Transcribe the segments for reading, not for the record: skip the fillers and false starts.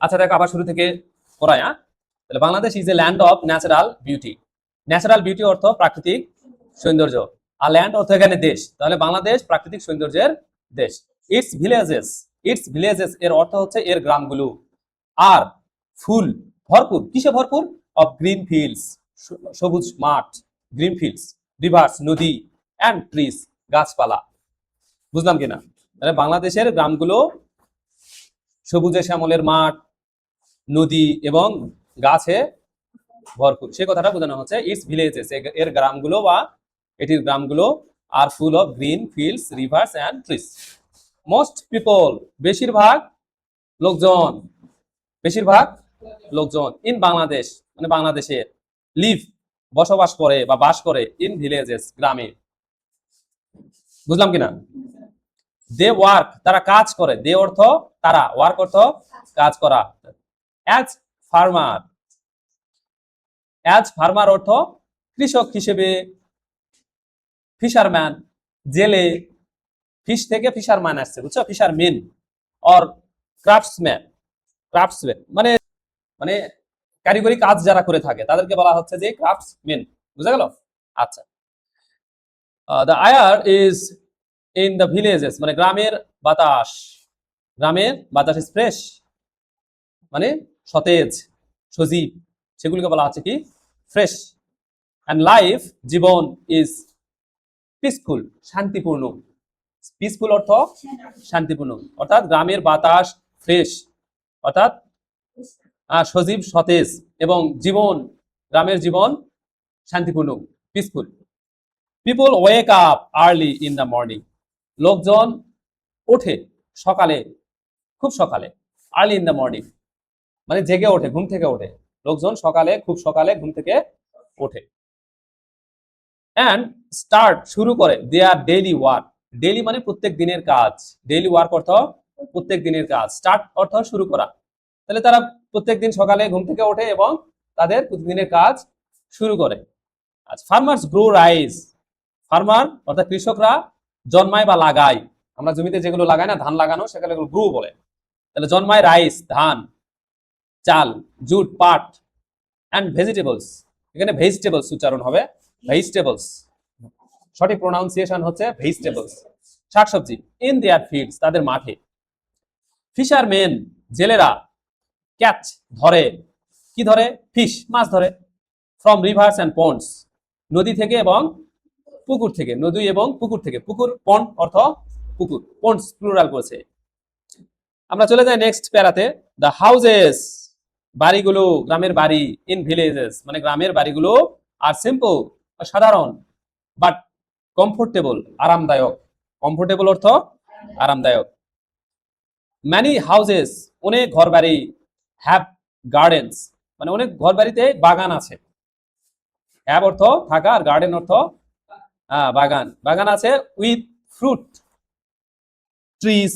আচ্ছা দেখো আবার শুরু থেকে করাই। তাহলে Bangladesh is a land of natural beauty. Natural beauty অর্থ প্রাকৃতিক সৌন্দর্য, আর ল্যান্ড অর্থ এখানে দেশ, তাহলে বাংলাদেশ প্রাকৃতিক সৌন্দর্যের দেশ। ইটস ভিলেজেস এর অর্থ হচ্ছে এর গ্রামগুলো। আর ফুল ভরপুর, কিসে ভরপুর? অফ গ্রিন ফিল্ডস, সবুজ মাঠ, গ্রিন ফিল্ডস, রিভার্স নদী, অ্যান্ড ট্রিজ গাছপালা। বুঝলাম কিনা? তাহলে বাংলাদেশের গ্রামগুলো সবুজে শ্যামলের মাঠ, নদী এবং গাছে ভরপুর, সে কথাটা বোঝানো হচ্ছে। ইটস ভিলেজেস এর গ্রামগুলো বা এটির গ্রামগুলো আর full of green fields, rivers and trees. Most people বেশিরভাগ লোকজন, বেশিরভাগ লোকজন ইন বাংলাদেশ মানে বাংলাদেশে লিভ বসবাস করে বা বাস করে ইন ভিলেজেস গ্রামে। বুঝলাম কিনা? দে ওয়ার্ক তারা কাজ করে, দে অর্থ তারা, ওয়ার্ক অর্থ কাজ করা। অ্যাজ ফার্মার, অ্যাজ ফার্মার অর্থ কৃষক হিসেবে, ফিশারম্যান জেলে, ফিশ থেকে ফিশারম্যান আসছে, বুঝছো? ফিশারম্যান অর ক্রাফটসম্যান, ক্রাফটসম্যান মানে মানে কারিগরি কাজ যারা করে থাকে তাদেরকে বলা হচ্ছে যে ক্রাফটসম্যান। বুঝা গেল? আচ্ছা, the air is in the villages মানে গ্রামের বাতাস, গ্রামের বাতাস ইজ ফ্রেশ মানে সতেজ, সজীব, সেগুলিকে বলা হচ্ছে কি ফ্রেশ। অ্যান্ড লাইফ জীবন ইজ পিসফুল শান্তিপূর্ণ। পিসফুল অর্থ শান্তিপূর্ণ, অর্থাৎ গ্রামের বাতাস ফ্রেশ অর্থাৎ সজীব সতেজ, এবং জীবন গ্রামের জীবন শান্তিপূর্ণ peaceful. People wake up early in the morning লোকজন ওঠে সকালে, খুব সকালে, আর্লি ইন দ্য মর্নিং মানে জেগে ওঠে, ঘুম থেকে ওঠে, লোকজন সকালে খুব সকালে ঘুম থেকে ওঠে। অ্যান্ড স্টার্ট শুরু করে দেয়ার ডেইলি ওয়ার্ক, ডেইলি মানে প্রত্যেক দিনের কাজ, ডেইলি ওয়ার্ক অর্থ প্রত্যেক দিনের কাজ, স্টার্ট অর্থ শুরু করা। তাহলে তারা প্রত্যেক দিন সকালে ঘুম থেকে ওঠে এবং তাদের প্রতিদিনের কাজ শুরু করে। আচ্ছা, ফার্মার্স গ্রো রাইস, ফার্মার অর্থাৎ কৃষকরা জন্মায় বা লাগায়, আমরা জমিতে যেগুলো লাগাই না ধান লাগানো, সেগুলো গ্রো বলে। তাহলে জন্মায় রাইস ধান, চাল, জুট পাট, অ্যান্ড ভেজিটেবলস, এখানে ভেজিটেবলস উচ্চারণ হবে, ভেজিটেবলস সঠিক প্রোনাউন্সিয়েশন হচ্ছে ভেজিটেবলস, শাকসবজি। ইন দেয়ার ফিল্ডস তাদের মাঠে। ফিশারমেন জেলেরা, ক্যাচ ধরে, কি ধরে? ফিশ মাছ ধরে। ফ্রম রিভার্স অ্যান্ড পন্ডস নদী থেকে এবং পুকুর থেকে, নদী এবং পুকুর থেকে, পুকুর পন্ড অর্থ পুকুর, পন্ডস প্লুরাল করেছে। আমরা চলে যাই নেক্সট প্যারাতে। দ্য হাউজেস বাড়িগুলো, গ্রামের বাড়ি, ইন ভিলেজেস মানে গ্রামের বাড়িগুলো আর সিম্পল সাধারণ, বাট কমফোর্টেবল আরামদায়ক, কমফোর্টেবল অর্থ আরামদায়ক। ম্যানি হাউজেস অনেক ঘর বাড়ি, হ্যাভ গার্ডেন্স মানে অনেক ঘর বাড়িতে বাগান আছে, হ্যাভ অর্থ থাকা আর গার্ডেন অর্থ বাগান, বাগান আছে। উইথ ফ্রুট ট্রিজ,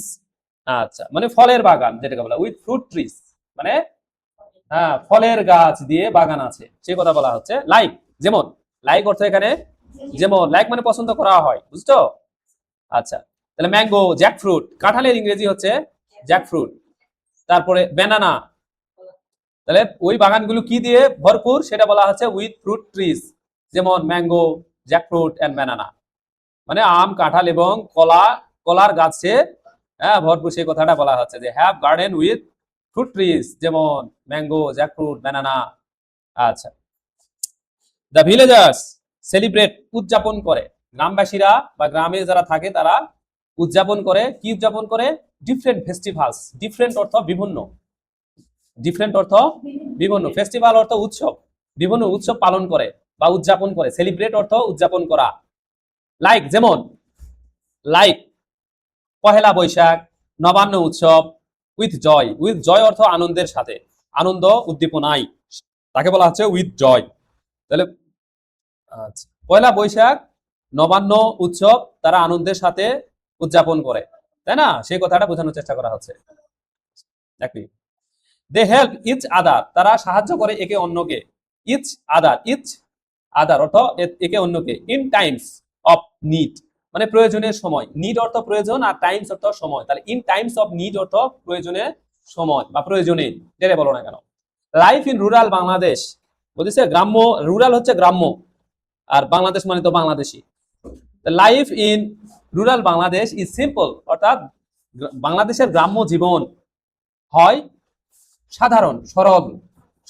আচ্ছা মানে ফলের বাগান যেটাকে বলা, উইথ ফ্রুট ট্রিজ মানে ফলের গাছ দিয়ে বাগান আছে, সে কথা বলা হচ্ছে। লাইক যেমন, লাইক অর্থ এখানে যেমন, লাইক মানে পছন্দ করা হয়, বুঝছো? আচ্ছা, তাহলে ম্যাঙ্গো জ্যাকফ্রুট, কাঁঠালের ইংরেজি হচ্ছে জ্যাকফ্রুট। তারপরে ব্যানানা, তাহলে ওই বাগানগুলো কি দিয়ে ভরপুর সেটা বলা হচ্ছে উইথ ফ্রুট ট্রিজ, যেমন ম্যাঙ্গো, জ্যাকফ্রুট এন্ড ব্যানানা মানে আম, কাঁঠাল এবং কলা, কলার গাছে ভরপুর, সেই কথাটা বলা হচ্ছে যে have garden with fruit trees, যেমন ম্যাঙ্গো, জ্যাকফ্রুট, ব্যানানা। আচ্ছা, দ্য ভিলেজার্স সেলিব্রেট উদযাপন করে, গ্রামবাসীরা বা গ্রামে যারা থাকে তারা উদযাপন করে, কি উদযাপন করে? ডিফারেন্ট ফেস্টিভ্যালস, ডিফারেন্ট অর্থ বিভিন্ন, ডিফারেন্ট অর্থ বিভিন্ন, ফেস্টিভ্যাল অর্থ উৎসব, বিভিন্ন উৎসব পালন করে বা উদযাপন করে, সেলিব্রেট অর্থ উদযাপন করা। লাইক যেমন, লাইক পহেলা বৈশাখ, নবান্ন উৎসব। উইথ জয়, উইথ জয় অর্থ আনন্দের সাথে, আনন্দ উদ্দীপনায়, তাকে বলা হচ্ছে উইথ জয়। তাহলে আচ্ছা, পয়লা বৈশাখ, নবান্ন উৎসব তারা আনন্দের সাথে উদযাপন করে, তাই না? সেই কথাটা বোঝানোর চেষ্টা করা হচ্ছে। দেখি, দে হেল্প ইচ আদার তারা সাহায্য করে একে অন্যকে, ইচ আদার, ইচ আদার অর্থ একে অন্যকে। ইন টাইমস অফ নিড মানে প্রয়োজনের সময়, নিড অর্থ প্রয়োজন আর টাইমস অর্থ সময়, তাহলে ইন টাইমস অফ নিড অর্থ প্রয়োজনে সময় বা প্রয়োজনে, যেটা বলো না কেন। লাইফ ইন রুরাল বাংলাদেশ বলতেছে গ্রাম্য, রুরাল হচ্ছে গ্রাম্য, আর বাংলাদেশ মানে তো Bangladeshi. Life in rural Bangladesh is simple, অর্থাৎ বাংলাদেশের গ্রাম্য জীবন হয় সাধারণ, সরল,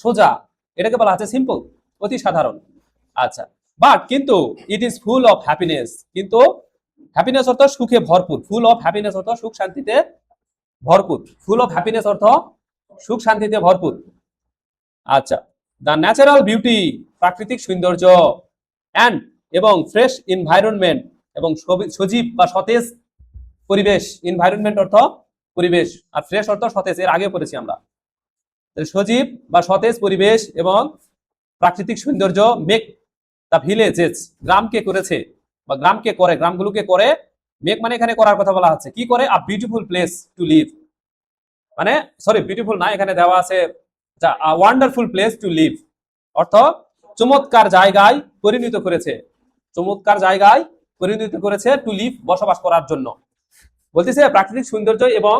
সোজা, এটাকে বলা হচ্ছে সিম্পল, অতি সাধারণ। আচ্ছা, বাট কিন্তু it is full of happiness, কিন্তু হ্যাপিনেস অর্থ সুখে ভরপুর, ফুল অফ হ্যাপিনেস অর্থ সুখ শান্তিতে ভরপুর, ফুল অফ হ্যাপিনেস অর্থ সুখ শান্তিতে ভরপুর। আচ্ছা, দ্য ন্যাচারাল বিউটি, প্রাকৃতিক সৌন্দর্য, অ্যান্ড এবং ফ্রেশ এনভায়রনমেন্ট, এবং সজীব বা সতেজ পরিবেশ, এনভায়রনমেন্ট অর্থ পরিবেশ, আর ফ্রেশ অর্থ সতেজ, এর আগে পড়েছি আমরা। সজীব বা সতেজ পরিবেশ এবং প্রাকৃতিক সৌন্দর্য মেক দ্য ভিলেজেস, গ্রামকে করেছে বা গ্রামকে করে, গ্রামগুলোকে করে, মেক মানে এখানে করার কথা বলা হচ্ছে, কি করে, a beautiful place to live, মানে সরি বিউটিফুল না, এখানে দেওয়া আছে ওয়ান্ডারফুল প্লেস টু লিভ, অর্থ চমৎকার জায়গায় পরিণত করেছে, চমৎকার জায়গায় পরিণত করেছে টু লিভ, বসবাস করার জন্য। বলতেছে প্রাকৃতিক সৌন্দর্য এবং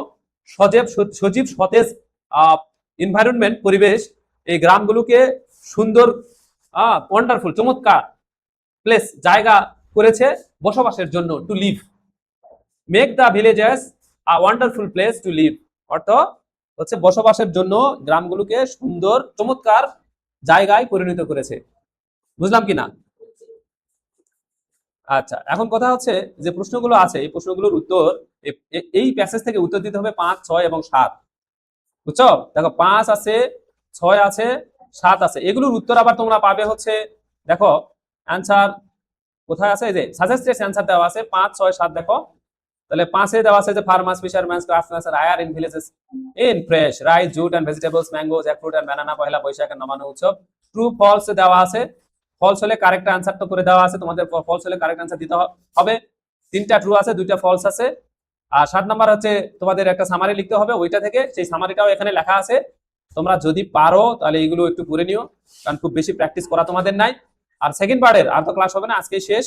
সজীব সতেজ এনভায়রনমেন্ট, পরিবেশ, এই গ্রামগুলোকে সুন্দর, ওয়ান্ডারফুল, চমৎকার প্লেস, জায়গা করেছে বসবাসের জন্য, to live. Make the villages a wonderful place to live, অর্থ হচ্ছে বসবাসের জন্য গ্রামগুলোকে সুন্দর, চমৎকার জায়গায় পরিণত করেছে। বুঝলাম কিনা? আচ্ছা, এখন কথা হচ্ছে যে প্রশ্নগুলো আছে, এই প্রশ্নগুলোর উত্তর এই প্যাসেজ থেকে উত্তর দিতে হবে 5, 6 এবং 7। বুঝছো? দেখো 5 আছে, 6 আছে, 7 আছে, এগুলোর উত্তর আবার তোমরা পাবে হচ্ছে, দেখো অ্যান্সার কোথায় আছে, এই যে সাজেস্টেড অ্যান্সার দেওয়া আছে 5, 6, 7। দেখো তাহলে 5-এ দেওয়া আছে যে ফার্মার্স, ফিশারম্যানস, ক্রাফটসম্যানস আর are in villages in fresh rice, jute and vegetables, mango, jackfruit and banana, Poila Boishakh এর নবান্ন উৎসব। ট্রু ফলস দেওয়া আছে, ফলস হলে কারেক্ট অ্যান্সার তো করে দেওয়া আছে, তোমাদের ফলস হলে কারেক্ট অ্যান্সার দিতে হবে। 3টা ট্রু আছে, 2টা ফলস আছে। আর 7 নাম্বার হচ্ছে তোমাদের একটা সামারি লিখতে হবে, ওইটা থেকে, সেই সামারিটাও এখানে লেখা আছে। তোমরা যদি পারো তাহলে এগুলো একটু পড়ে নিও, কারণ খুব বেশি প্র্যাকটিস করা তোমাদের নাই। আর সেকেন্ড পার্টের আর তো ক্লাস হবে না, আজকে শেষ।